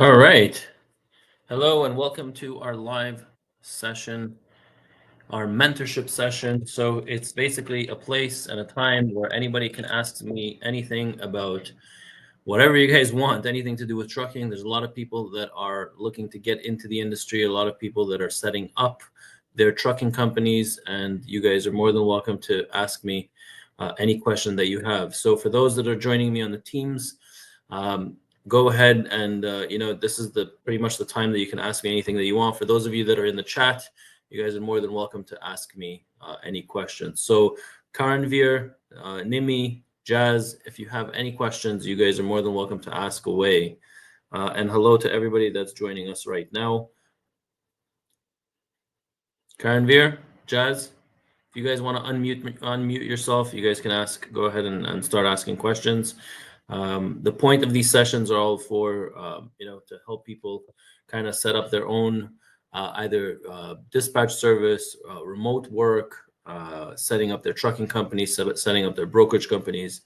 All right. Hello and welcome to our live session, our mentorship session. So it's basically a place and a time where anybody can ask me anything about whatever you guys want, anything to do with trucking. There's a lot of people that are looking to get into the industry, a lot of people that are setting up their trucking companies, and you guys are more than welcome to ask me any question that you have. So for those that are joining me on the Teams, um, go ahead and this is the pretty much the time that you can ask me anything that you want. For those of you that are in the chat, you guys are more than welcome to ask me any questions. So Karanvir, Nimi, Jazz, if you have any questions, you guys are more than welcome to ask away. And hello to everybody that's joining us right now. Karanvir, Jazz, if you guys want to unmute yourself, you guys can ask. Go ahead and start asking questions. The point of these sessions are all for to help people kind of set up their own either dispatch service, remote work, setting up their trucking companies, setting up their brokerage companies.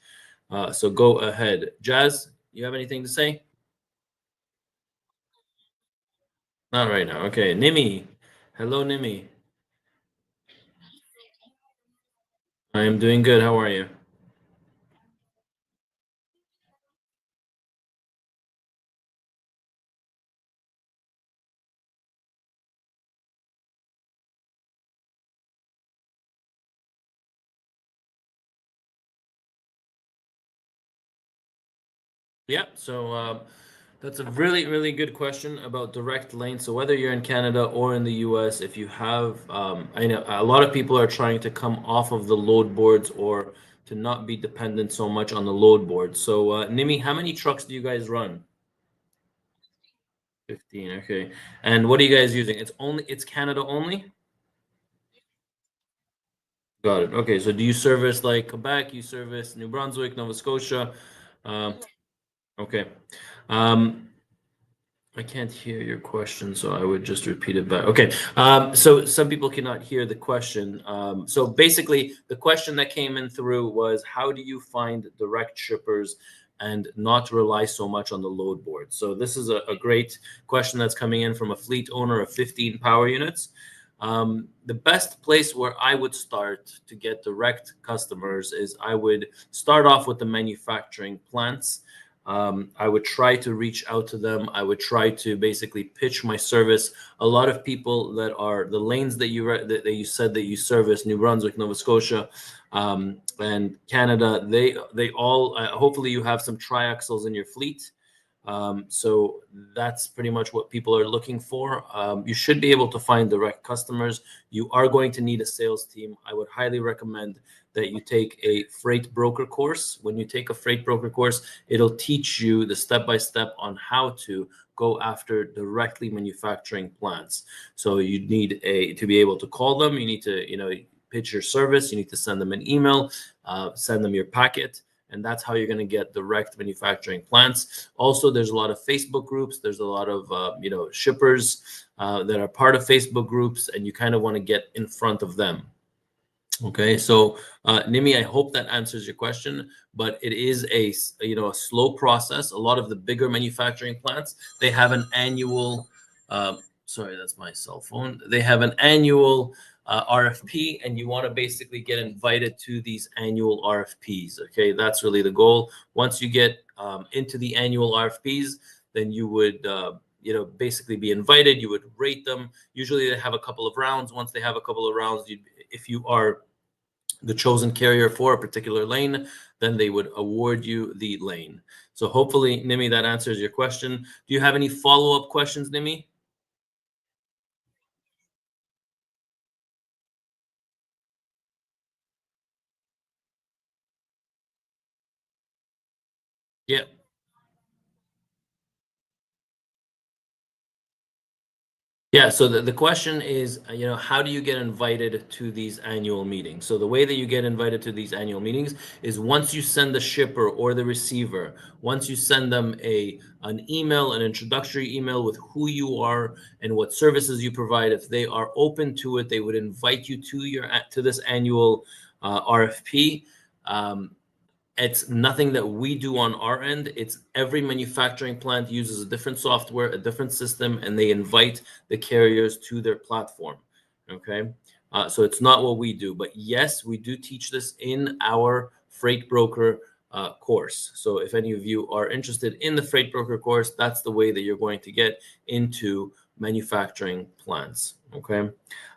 So go ahead, Jazz. You have anything to say? Not right now. Okay, Nimi. Hello, Nimi. I am doing good. How are you? Yeah, so that's a really, really good question about direct lane. So whether you're in Canada or in the US, if you have, I know a lot of people are trying to come off of the load boards or to not be dependent so much on the load board. So Nimi, how many trucks do you guys run? 15, okay. And what are you guys using? It's Canada only? Got it. Okay, so do you service like Quebec? You service New Brunswick, Nova Scotia? Um, okay. Um, I can't hear your question, so I would just repeat it back. Okay. So some people cannot hear the question. So basically, the question that came in through was, how do you find direct shippers and not rely so much on the load board? So this is a great question that's coming in from a fleet owner of 15 power units. The best place where I would start to get direct customers is I would start off with the manufacturing plants. I would try to reach out to them. I would try to basically pitch my service. A lot of people that are the lanes that you said that you service, New Brunswick, Nova Scotia, and Canada, they all hopefully you have some triaxles in your fleet. So that's pretty much what people are looking for. You should be able to find direct customers. You are going to need a sales team. I would highly recommend that you take a freight broker course. When you take a freight broker course, it'll teach you the step-by-step on how to go after directly manufacturing plants. So you need to be able to call them. You need to, pitch your service. You need to send them an email, send them your packet, and that's how you're going to get direct manufacturing plants. Also, there's a lot of Facebook groups. There's a lot of shippers that are part of Facebook groups, and you kind of want to get in front of them. Okay, so Nimi, I hope that answers your question, but it is a slow process. A lot of the bigger manufacturing plants, they have an annual. Sorry, that's my cell phone. They have an annual RFP, and you want to basically get invited to these annual RFPs. Okay, that's really the goal. Once you get into the annual RFPs, then you would basically be invited. You would rate them. Usually, they have a couple of rounds. Once they have a couple of rounds, if you are the chosen carrier for a particular lane, then they would award you the lane. So hopefully, Nimi, that answers your question. Do you have any follow-up questions, Nimi? Yeah. Yeah, so the question is, how do you get invited to these annual meetings? So the way that you get invited to these annual meetings is once you send the shipper or the receiver, once you send them an email, an introductory email with who you are and what services you provide, if they are open to it, they would invite you to this annual RFP. It's nothing that we do on our end. It's every manufacturing plant uses a different software, a different system, and they invite the carriers to their platform. Okay. So it's not what we do. But yes, we do teach this in our freight broker course. So if any of you are interested in the freight broker course, that's the way that you're going to get into manufacturing plants. Okay.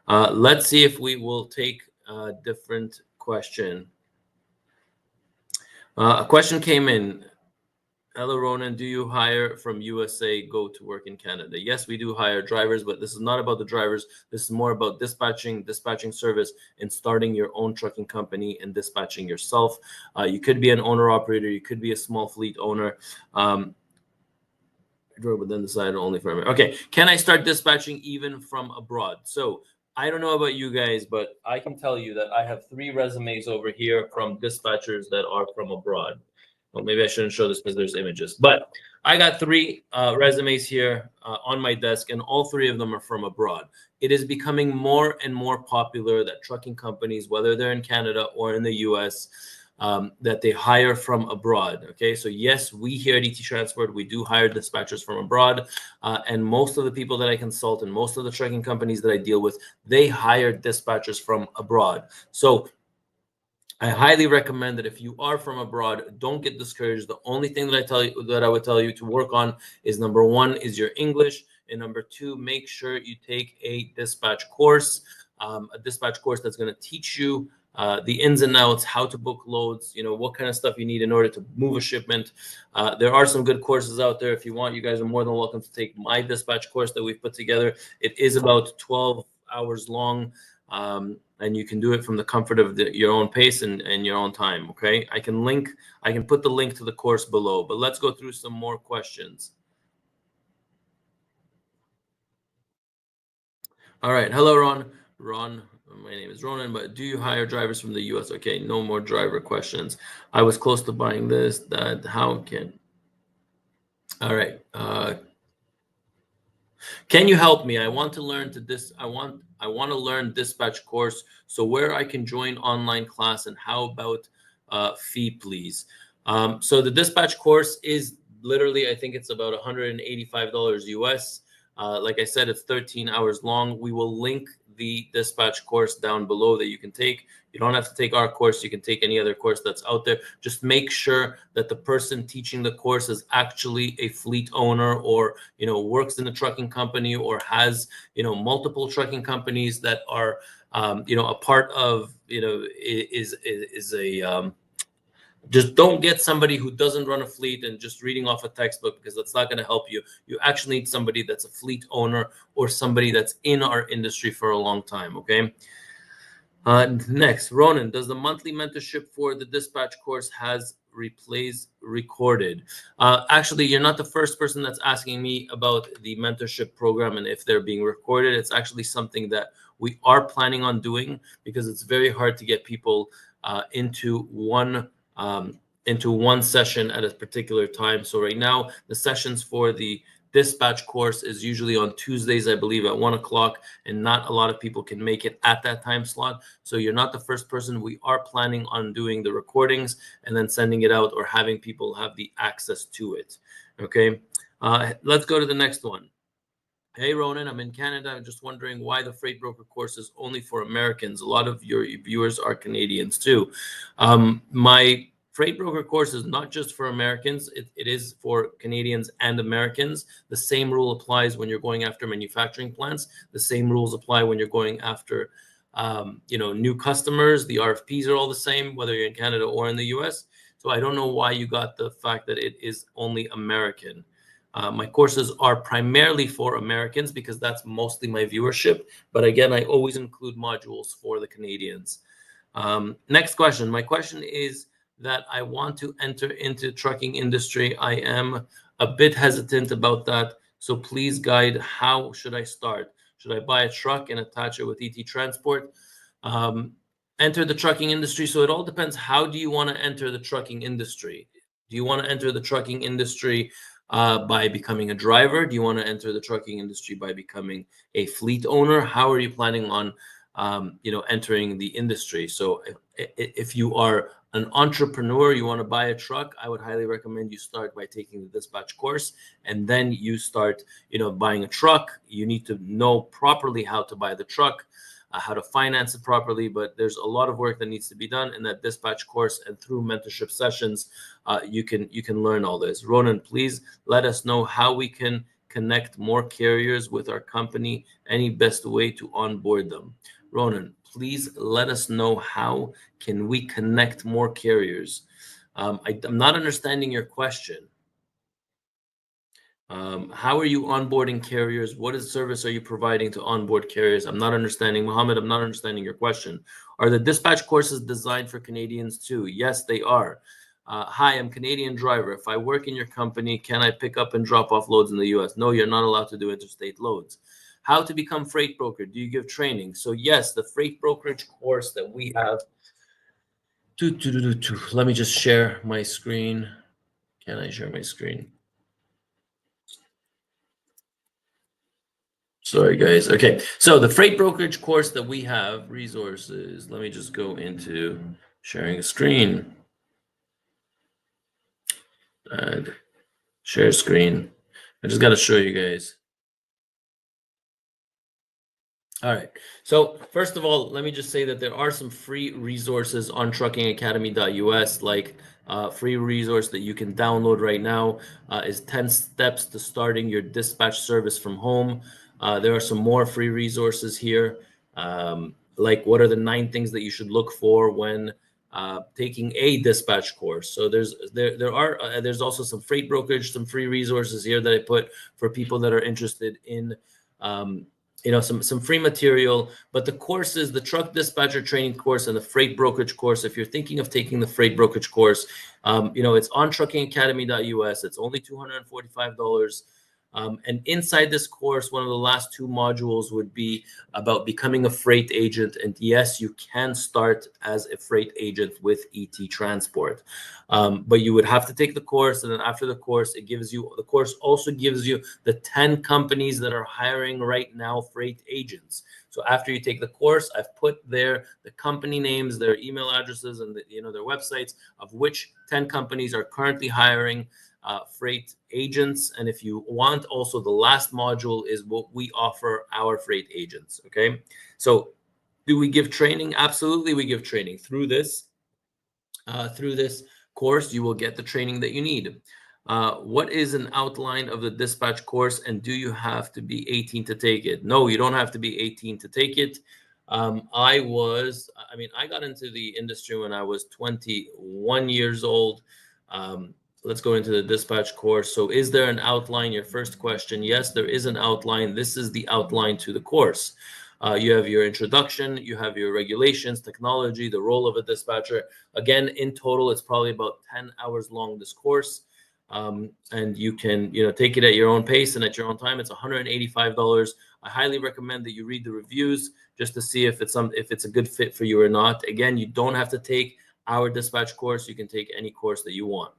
Let's see if we will take a different question. A question came in. Hello, Ronen. Do you hire from USA, go to work in Canada? Yes, we do hire drivers, but this is not about the drivers. This is more about dispatching service, and starting your own trucking company and dispatching yourself. You could be an owner operator. You could be a small fleet owner. But then decided only for America. Okay, can I start dispatching even from abroad? So I don't know about you guys, but I can tell you that I have 3 resumes over here from dispatchers that are from abroad. Well, maybe I shouldn't show this because there's images, but I got 3 resumes here on my desk, and all 3 of them are from abroad. It is becoming more and more popular that trucking companies, whether they're in Canada or in the US, that they hire from abroad. Okay, so yes, we here at ET Transport, we do hire dispatchers from abroad, and most of the people that I consult and most of the trucking companies that I deal with, they hire dispatchers from abroad. So I highly recommend that if you are from abroad, don't get discouraged. The only thing that I would tell you to work on is, number 1 is your English, and number 2, make sure you take a dispatch course, that's going to teach you the ins and outs, how to book loads, what kind of stuff you need in order to move a shipment. There are some good courses out there. If you want, you guys are more than welcome to take my dispatch course that we've put together. It is about 12 hours long. And you can do it from the comfort of your own pace and your own time. Okay, I can put the link to the course below, but let's go through some more questions. All right. Hello, Ron. My name is Ronen, but do you hire drivers from the US? Okay, no more driver questions. I was close to buying this. How can... All right. Can you help me? I want to learn I want to learn dispatch course. So where I can join online class, and how about fee, please? So the dispatch course is literally, I think it's about $185 US. Like I said, it's 13 hours long. We will link the dispatch course down below that you can take. You don't have to take our course. You can take any other course that's out there. Just make sure that the person teaching the course is actually a fleet owner, or works in a trucking company, or has multiple trucking companies that are a part of is a just don't get somebody who doesn't run a fleet and just reading off a textbook, because that's not going to help you. You actually need somebody that's a fleet owner, or somebody that's in our industry for a long time. Okay. Next, Ronen, does the monthly mentorship for the dispatch course has replays recorded? Actually, you're not the first person that's asking me about the mentorship program and if they're being recorded. It's actually something that we are planning on doing, because it's very hard to get people into one session at a particular time. So right now, the sessions for the dispatch course is usually on Tuesdays, I believe, at 1 o'clock, and not a lot of people can make it at that time slot. So you're not the first person. We are planning on doing the recordings and then sending it out, or having people have the access to it. Okay, let's go to the next one. Hey, Ronen, I'm in Canada. I'm just wondering why the freight broker course is only for Americans. A lot of your viewers are Canadians too. My freight broker course is not just for Americans. It is for Canadians and Americans. The same rule applies when you're going after manufacturing plants. The same rules apply when you're going after new customers. The RFPs are all the same, whether you're in Canada or in the US. So I don't know why you got the fact that it is only American. My courses are primarily for Americans, because that's mostly my viewership. But again, I always include modules for the Canadians. Next question. My question is that I want to enter into trucking industry. I am a bit hesitant about that. So please guide, how should I start? Should I buy a truck and attach it with ET Transport? Enter the trucking industry. So it all depends. How do you want to enter the trucking industry? Do you want to enter the trucking industry by becoming a driver? Do you want to enter the trucking industry by becoming a fleet owner? How are you planning on entering the industry. So if you are an entrepreneur, you want to buy a truck, I would highly recommend you start by taking the dispatch course, and then you start, buying a truck. You need to know properly how to buy the truck, how to finance it properly, but there's a lot of work that needs to be done in that dispatch course, and through mentorship sessions, you can learn all this. Ronen, please let us know how we can connect more carriers with our company. Any best way to onboard them? Ronen, please let us know how can we connect more carriers. I'm not understanding your question. How are you onboarding carriers? What service are you providing to onboard carriers? I'm not understanding. Mohammed, I'm not understanding your question. Are the dispatch courses designed for Canadians too? Yes, they are. Hi, I'm Canadian driver. If I work in your company, can I pick up and drop off loads in the US? No, you're not allowed to do interstate loads. How to become freight broker? Do you give training? So yes, the freight brokerage course that we have. Let me just share my screen. Can I share my screen? Sorry, guys. Okay, so the freight brokerage course that we have, resources. Let me just go into sharing a screen and share screen. I just got to show you guys. All right. So first of all, let me just say that there are some free resources on truckingacademy.us, like free resource that you can download right now is 10 steps to starting your dispatch service from home. There are some more free resources here, like what are the 9 things that you should look for when taking a dispatch course. So there's also some freight brokerage, some free resources here that I put for people that are interested in some free material. But the courses, the truck dispatcher training course and the freight brokerage course, if you're thinking of taking the freight brokerage course, it's on truckingacademy.us. It's only $245. And inside this course, one of the last 2 modules would be about becoming a freight agent. And yes, you can start as a freight agent with ET Transport. But you would have to take the course. And then after the course, the course also gives you the 10 companies that are hiring right now freight agents. So after you take the course, I've put there the company names, their email addresses, and their websites of which 10 companies are currently hiring freight agents. And if you want, also the last module is what we offer our freight agents. Okay, so do we give training? Absolutely, we give training through this course. You will get the training that you need. What is an outline of the dispatch course, and do you have to be 18 to take it? No, you don't have to be 18 to take it. I got into the industry when I was 21 years old. Let's go into the dispatch course. So is there an outline? Your first question. Yes, there is an outline. This is the outline to the course. You have your introduction, you have your regulations, technology, the role of a dispatcher. Again, in total, it's probably about 10 hours long, this course. And you can, take it at your own pace and at your own time. It's $185. I highly recommend that you read the reviews just to see if it's a good fit for you or not. Again, you don't have to take our dispatch course. You can take any course that you want.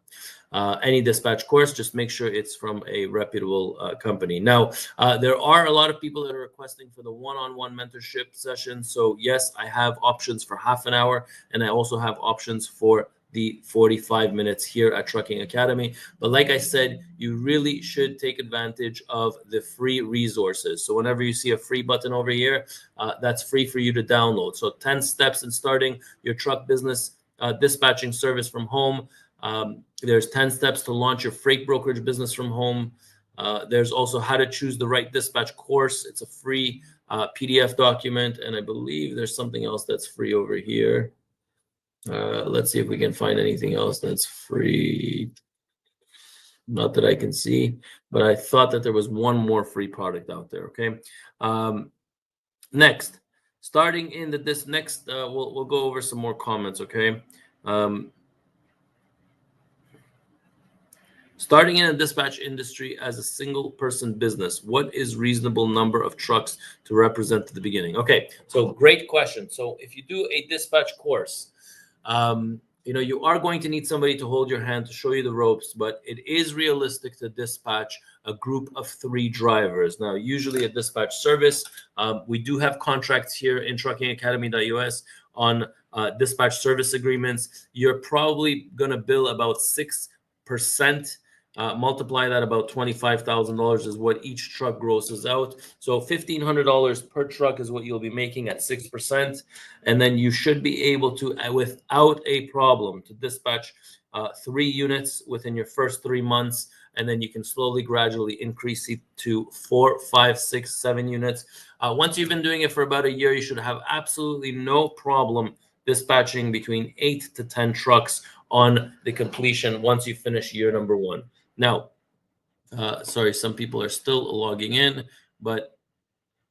Any dispatch course, just make sure it's from a reputable company. Now, there are a lot of people that are requesting for the one-on-one mentorship session. So yes, I have options for half an hour, and I also have options for the 45 minutes here at Trucking Academy. But like I said, you really should take advantage of the free resources. So whenever you see a free button over here, that's free for you to download. So 10 steps in starting your truck business dispatching service from home. There's 10 steps to launch your freight brokerage business from home. There's also how to choose the right dispatch course. It's a free PDF document. And I believe there's something else that's free over here. Let's see if we can find anything else that's free. Not that I can see, but I thought that there was one more free product out there. Okay. Next, starting in we'll go over some more comments. Okay. Starting in a dispatch industry as a single person business, what is reasonable number of trucks to represent at the beginning? Okay, so great question. So if you do a dispatch course, you are going to need somebody to hold your hand to show you the ropes, but it is realistic to dispatch a group of 3 drivers. Now, usually a dispatch service, we do have contracts here in truckingacademy.us on dispatch service agreements. You're probably going to bill about 6%. Multiply that, about $25,000 is what each truck grosses out. So $1,500 per truck is what you'll be making at 6%. And then you should be able to, without a problem, to dispatch 3 units within your first 3 months. And then you can slowly, gradually increase it to 4, 5, 6, 7 units. Once you've been doing it for about a year, you should have absolutely no problem dispatching between 8 to 10 trucks on the completion once you finish year number 1. Now, sorry, some people are still logging in, but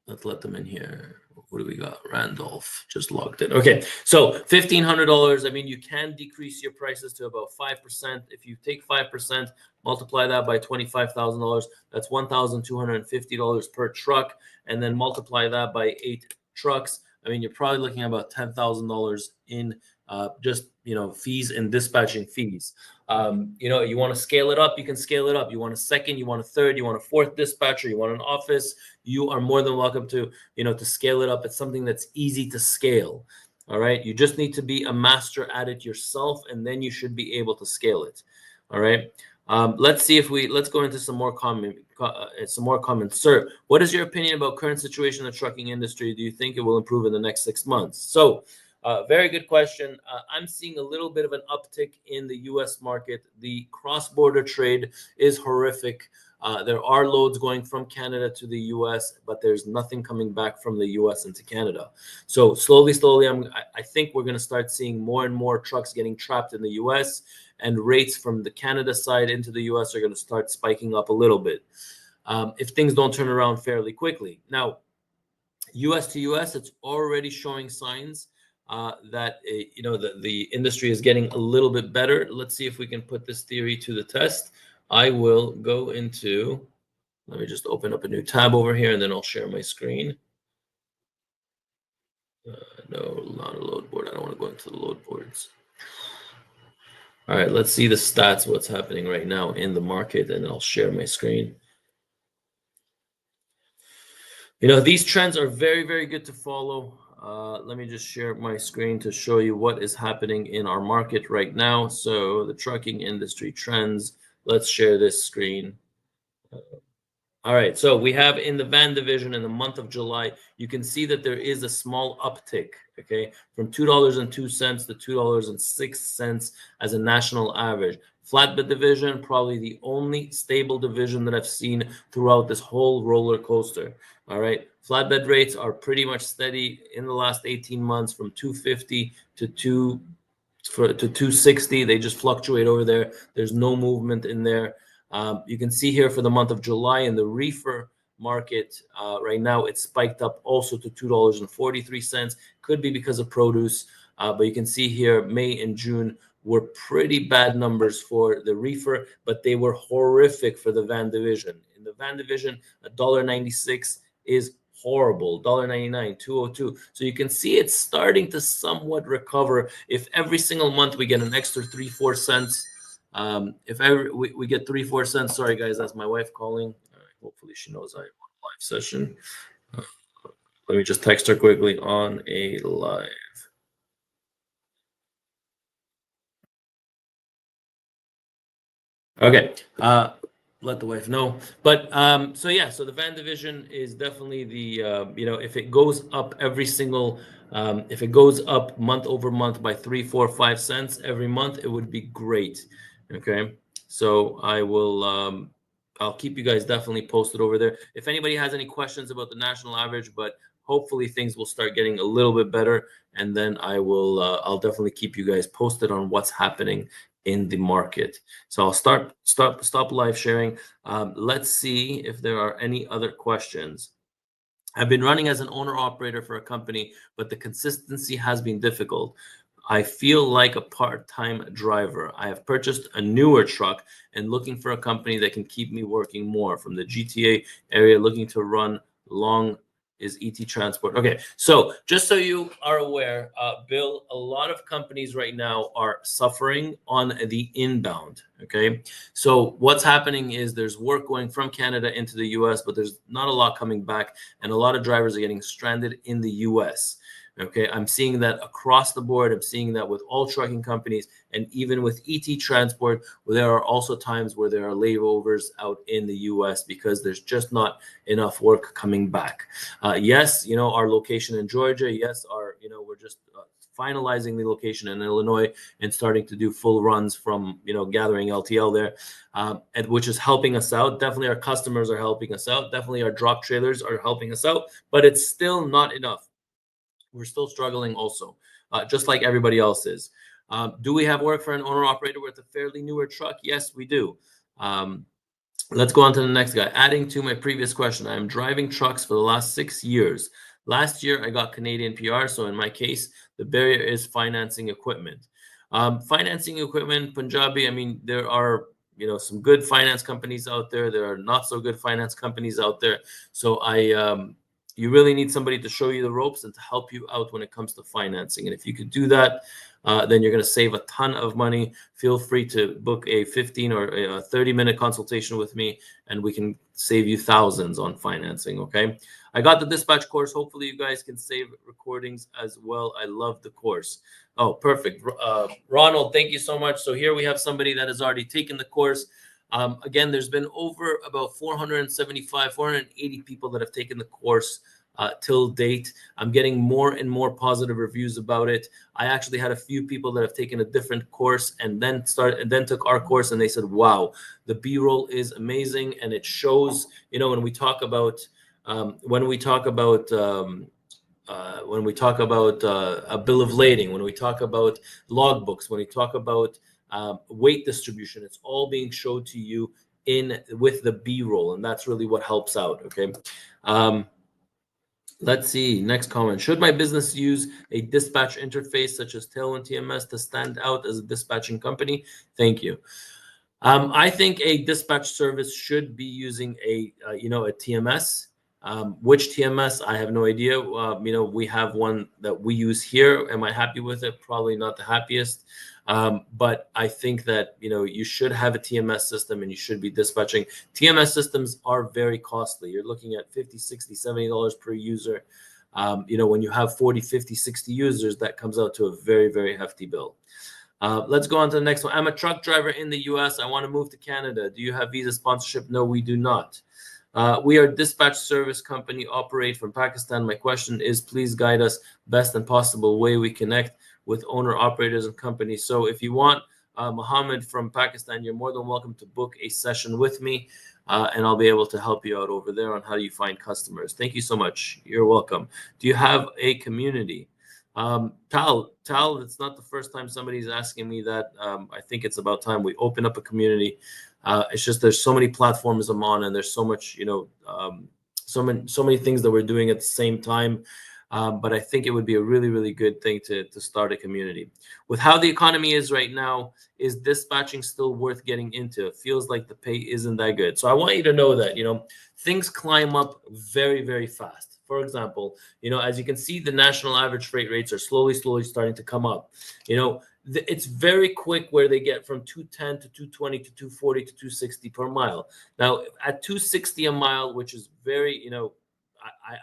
let's let them in here. What do we got? Randolph just logged in. Okay, so $1,500. I mean, you can decrease your prices to about 5%. If you take 5%, multiply that by $25,000, that's $1,250 per truck, and then multiply that by 8 trucks. I mean, you're probably looking at about $10,000 in just fees and dispatching fees. You want to scale it up, you can scale it up. You want a second, you want a third, you want a fourth dispatcher, you want an office, you are more than welcome to to scale it up. It's something that's easy to scale. All right, you just need to be a master at it yourself, and then you should be able to scale it. All right. Let's go into some more comments. Sir, what is your opinion about current situation in the trucking industry? Do you think it will improve in the next 6 months? So very good question. I'm seeing a little bit of an uptick in the U.S. market. The cross-border trade is horrific. There are loads going from Canada to the U.S., but there's nothing coming back from the U.S. into Canada. So slowly, I think we're going to start seeing more and more trucks getting trapped in the U.S., and rates from the Canada side into the U.S. are going to start spiking up a little bit if things don't turn around fairly quickly. Now, U.S. to U.S., it's already showing signs that the industry is getting a little bit better. Let's see if we can put this theory to the test. I will go into, let me just open up a new tab over here, and then I'll share my screen. No, not a load board. I don't want to go into the load boards. All right, let's see the stats, what's happening right now in the market, and I'll share my screen. These trends are very, very good to follow. Let me just share my screen to show you what is happening in our market right now. So the trucking industry trends, let's share this screen. All right, so we have in the van division in the month of July, you can see that there is a small uptick, okay, from $2.02 to $2.06 as a national average. Flatbed division, probably the only stable division that I've seen throughout this whole roller coaster. All right, flatbed rates are pretty much steady in the last 18 months from 250 to 260. They just fluctuate over there. There's no movement in there. You can see here for the month of July in the reefer market, right now it's spiked up also to $2.43. Could be because of produce, but you can see here May and June were pretty bad numbers for the reefer, but they were horrific for the van division. In the van division, $1.96 is horrible. $1.99, $2.02. So you can see it's starting to somewhat recover. If every single month we get an extra 3-4 cents, if ever we get 3-4 cents, sorry guys, that's my wife calling. Hopefully she knows I have a live session. Let me just text her quickly on a live. Okay, let the wife know. But so yeah, so the van division is definitely the if it goes up every single if it goes up month over month by 3, 4, 5 cents every month, it would be great. Okay, so I will I'll keep you guys definitely posted over there. If anybody has any questions about the national average, but hopefully things will start getting a little bit better, and then I'll definitely keep you guys posted on what's happening in the market. So I'll stop live sharing. Let's see if there are any other questions. I've been running as an owner operator for a company, but the consistency has been difficult. I feel like a part-time driver. I have purchased a newer truck and looking for a company that can keep me working more. From the GTA area, looking to run long is ET Transport. Okay, so just so you are aware, Bill, a lot of companies right now are suffering on the inbound. Okay, so what's happening is there's work going from Canada into the US, but there's not a lot coming back, and a lot of drivers are getting stranded in the US. Okay, I'm seeing that across the board. I'm seeing that with all trucking companies, and even with ET Transport, where there are also times where there are layovers out in the US because there's just not enough work coming back. Yes, our location in Georgia. Yes, we're just finalizing the location in Illinois and starting to do full runs from gathering LTL there, and which is helping us out. Definitely, our customers are helping us out. Definitely, our drop trailers are helping us out, but it's still not enough. We're still struggling also, just like everybody else is. Do we have work for an owner operator with a fairly newer truck? Yes, we do. Let's go on to the next guy. Adding to my previous question, I am driving trucks for the last 6 years. Last year, I got Canadian PR, so in my case, the barrier is financing equipment. Financing equipment, Punjabi, I mean, there are some good finance companies out there. There are not so good finance companies out there. So you really need somebody to show you the ropes and to help you out when it comes to financing. And if you could do that, then you're going to save a ton of money. Feel free to book a 15 or a 30-minute consultation with me, and we can save you thousands on financing, okay? I got the dispatch course. Hopefully you guys can save recordings as well. I love the course. Oh, perfect. Ronald, thank you so much. So here we have somebody that has already taken the course. Again, there's been over about 475, 480 people that have taken the course till date. I'm getting more and more positive reviews about it. I actually had a few people that have taken a different course and then took our course, and they said, "Wow, the B-roll is amazing," and it shows. When we talk about a bill of lading, when we talk about logbooks, when we talk about weight distribution, it's all being showed to you with the B-roll, and that's really what helps out. Okay. Let's see. Next comment. Should my business use a dispatch interface such as Tailwind TMS to stand out as a dispatching company? Thank you. I think a dispatch service should be using a TMS. Which TMS? I have no idea. We have one that we use here. Am I happy with it? Probably not the happiest. But I think that you should have a TMS system and you should be dispatching. TMS systems are very costly. You're looking at $50, $60, $70 per user. When you have 40, 50, 60 users, that comes out to a very, very hefty bill. Let's go on to the next one. I'm a truck driver in the US. I want to move to Canada. Do you have visa sponsorship? No, we do not. We are a dispatch service company, operate from Pakistan. My question is, please guide us best and possible way we connect with owner operators and companies. So if you want, Mohammed from Pakistan, you're more than welcome to book a session with me, and I'll be able to help you out over there on how you find customers. Thank you so much. You're welcome. Do you have a community? Tal, it's not the first time somebody's asking me that. I think it's about time we open up a community. It's just there's so many platforms I'm on, and there's so much, so many things that we're doing at the same time. But I think it would be a really, really good thing to start a community. With how the economy is right now, is dispatching still worth getting into? It feels like the pay isn't that good. So I want you to know that, things climb up very, very fast. For example, as you can see, the national average freight rates are slowly starting to come up. It's very quick where they get from 210 to 220 to 240 to 260 per mile. Now, at 260 a mile, which is very,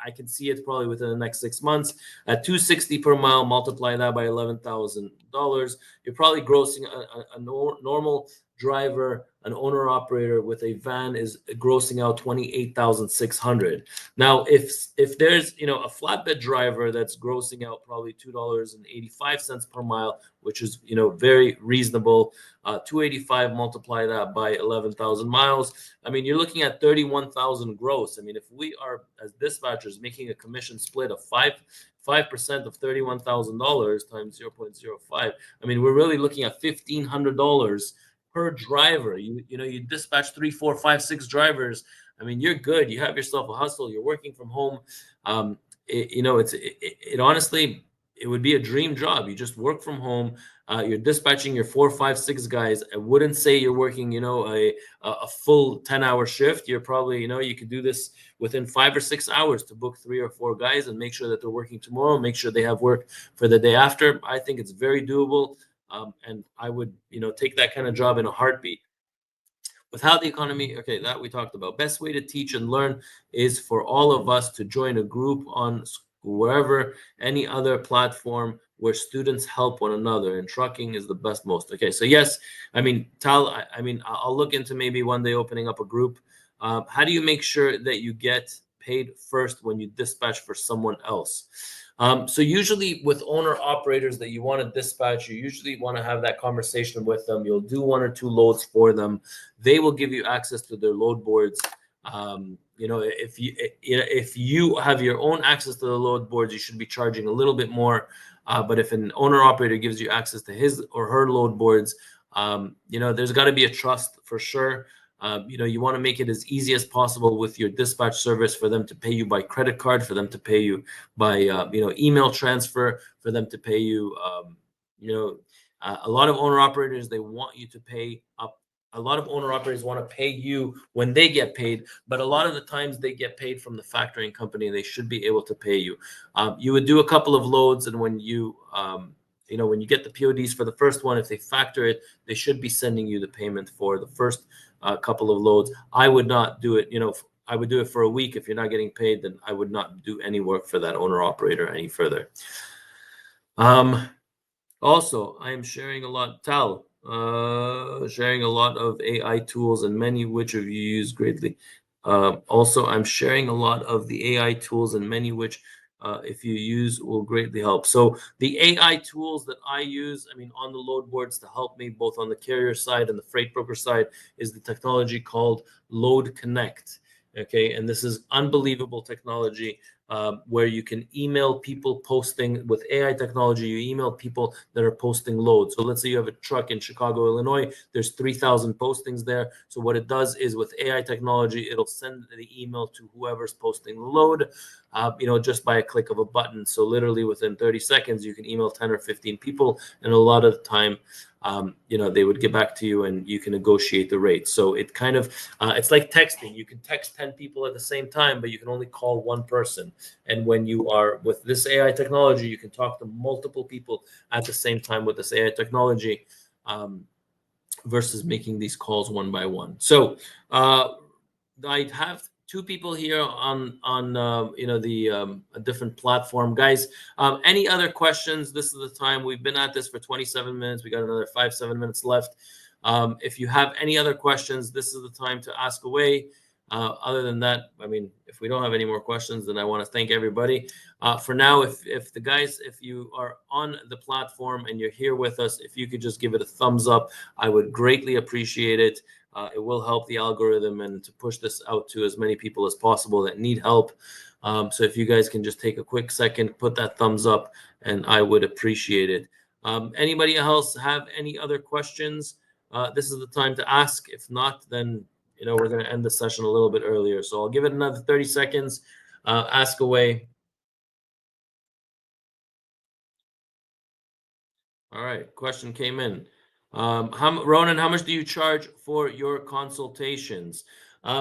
I can see it probably within the next 6 months. At 260 per mile, multiply that by $11,000. You're probably grossing a normal driver, an owner operator with a van is grossing out $28,600. Now, if there's a flatbed driver that's grossing out probably $2.85 per mile, which is very reasonable. 285, multiply that by 11,000 miles. I mean, you're looking at 31,000 gross. I mean, if we are as dispatchers making a commission split of 5% of $31,000 times 0.05, I mean, we're really looking at $1,500 per driver. You dispatch 3, 4, 5, 6 drivers. I mean, you're good. You have yourself a hustle. You're working from home. It honestly, it would be a dream job. You just work from home. You're dispatching your 4, 5, 6 guys. I wouldn't say you're working, a full 10-hour shift. You're probably, you could do this within 5 or 6 hours to book 3 or 4 guys and make sure that they're working tomorrow. Make sure they have work for the day after. I think it's very doable, and I would, take that kind of job in a heartbeat. With how the economy, okay, that we talked about. Best way to teach and learn is for all of us to join a group on wherever, any other platform where students help one another, and trucking is the best most. Okay, so yes, I mean, Tal, I'll look into maybe one day opening up a group. How do you make sure that you get paid first when you dispatch for someone else? So usually with owner operators that you want to dispatch, you usually want to have that conversation with them. You'll do 1 or 2 loads for them. They will give you access to their load boards. If you have your own access to the load boards, you should be charging a little bit more. But if an owner operator gives you access to his or her load boards, there's got to be a trust for sure. You want to make it as easy as possible with your dispatch service for them to pay you by credit card, for them to pay you by email transfer, for them to pay you. A lot of owner operators, they want you to pay up. A lot of owner operators want to pay you when they get paid, but a lot of the times they get paid from the factoring company. They should be able to pay you. You would do a couple of loads, and when you when you get the PODs for the first one, if they factor it, they should be sending you the payment for the first couple of loads. I would not do it. I would do it for a week. If you're not getting paid, then I would not do any work for that owner operator any further. Also, I am sharing a lot, Tal, sharing a lot of AI tools, and many which of you use greatly. Also, I'm sharing a lot of the AI tools, and many which if you use will greatly help. So the AI tools that I use, on the load boards to help me both on the carrier side and the freight broker side, is the technology called Load Connect. Okay, and this is unbelievable technology where you can email people posting with AI technology. You email people that are posting loads. So let's say you have a truck in Chicago, Illinois. There's 3,000 postings there. So what it does is with AI technology, it'll send the email to whoever's posting the load, just by a click of a button. So literally within 30 seconds, you can email 10 or 15 people, and a lot of the time, they would get back to you and you can negotiate the rate. So it kind of, it's like texting. You can text 10 people at the same time, but you can only call one person. And when you are with this AI technology, you can talk to multiple people at the same time with this AI technology, versus making these calls one by one. So I have 2 people here on a different platform. Guys, any other questions? This is the time. We've been at this for 27 minutes. We got another 5-7 minutes left. If you have any other questions, this is the time to ask away. Other than that, if we don't have any more questions, then I want to thank everybody. For now, if you are on the platform and you're here with us, if you could just give it a thumbs up, I would greatly appreciate it. It will help the algorithm and to push this out to as many people as possible that need help. So if you guys can just take a quick second, put that thumbs up, and I would appreciate it. Anybody else have any other questions? This is the time to ask. If not, then we're going to end the session a little bit earlier. So I'll give it another 30 seconds. Ask away. All right, question came in. Ronen, how much do you charge for your consultations?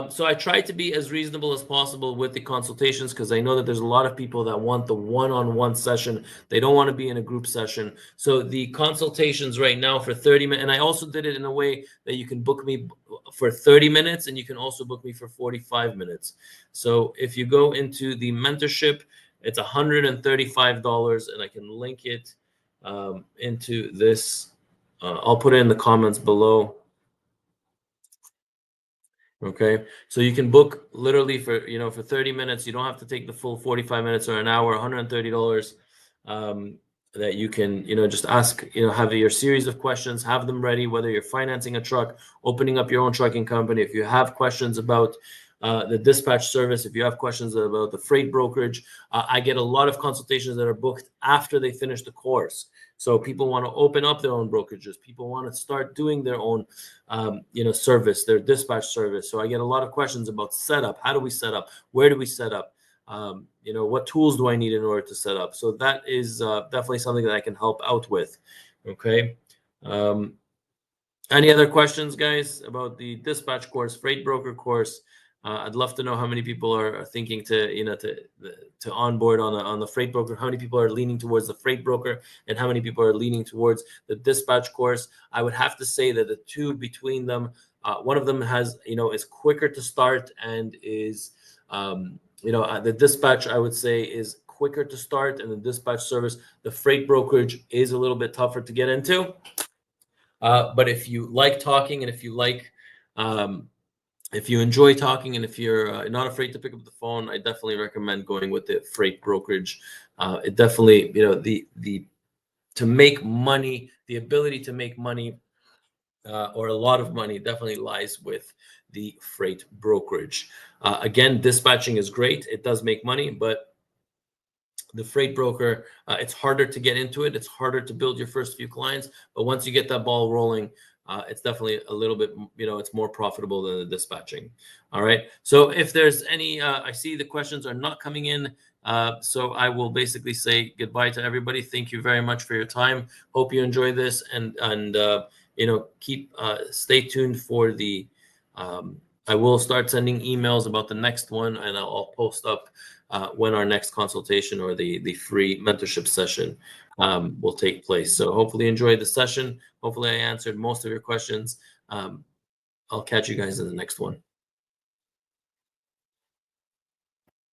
So I try to be as reasonable as possible with the consultations, because I know that there's a lot of people that want the one-on-one session. They don't want to be in a group session. So the consultations right now for 30 minutes, and I also did it in a way that you can book me for 30 minutes and you can also book me for 45 minutes. So if you go into the mentorship, it's $135, and I can link it into this. I'll put it in the comments below. Okay, so you can book literally for 30 minutes. You don't have to take the full 45 minutes or an hour. $130 that you can just ask, have your series of questions, have them ready, whether you're financing a truck, opening up your own trucking company. If you have questions about the dispatch service, if you have questions about the freight brokerage, I get a lot of consultations that are booked after they finish the course. So people want to open up their own brokerages. People want to start doing their own, service, their dispatch service. So I get a lot of questions about setup. How do we set up? Where do we set up? what tools do I need in order to set up? So that is definitely something that I can help out with. Okay. Any other questions, guys, about the dispatch course, freight broker course? I'd love to know how many people are thinking to onboard on the freight broker. How many people are leaning towards the freight broker, and how many people are leaning towards the dispatch course? I would have to say that the two between them, one of them has is quicker to start and is the dispatch, I would say, is quicker to start, and the dispatch service, the freight brokerage, is a little bit tougher to get into. But if you like talking, and if you enjoy talking, and if you're not afraid to pick up the phone, I definitely recommend going with the freight brokerage. It definitely, to make money, the ability to make money, or a lot of money, definitely lies with the freight brokerage. Again, dispatching is great. It does make money, but the freight broker, it's harder to get into it. It's harder to build your first few clients, but once you get that ball rolling, it's definitely a little bit, it's more profitable than the dispatching. All right. So if there's any, I see the questions are not coming in. So I will basically say goodbye to everybody. Thank you very much for your time. Hope you enjoy this, and stay tuned for the, I will start sending emails about the next one, and I'll post up when our next consultation or the free mentorship session will take place. So hopefully you enjoyed the session. Hopefully I answered most of your questions. I'll catch you guys in the next one.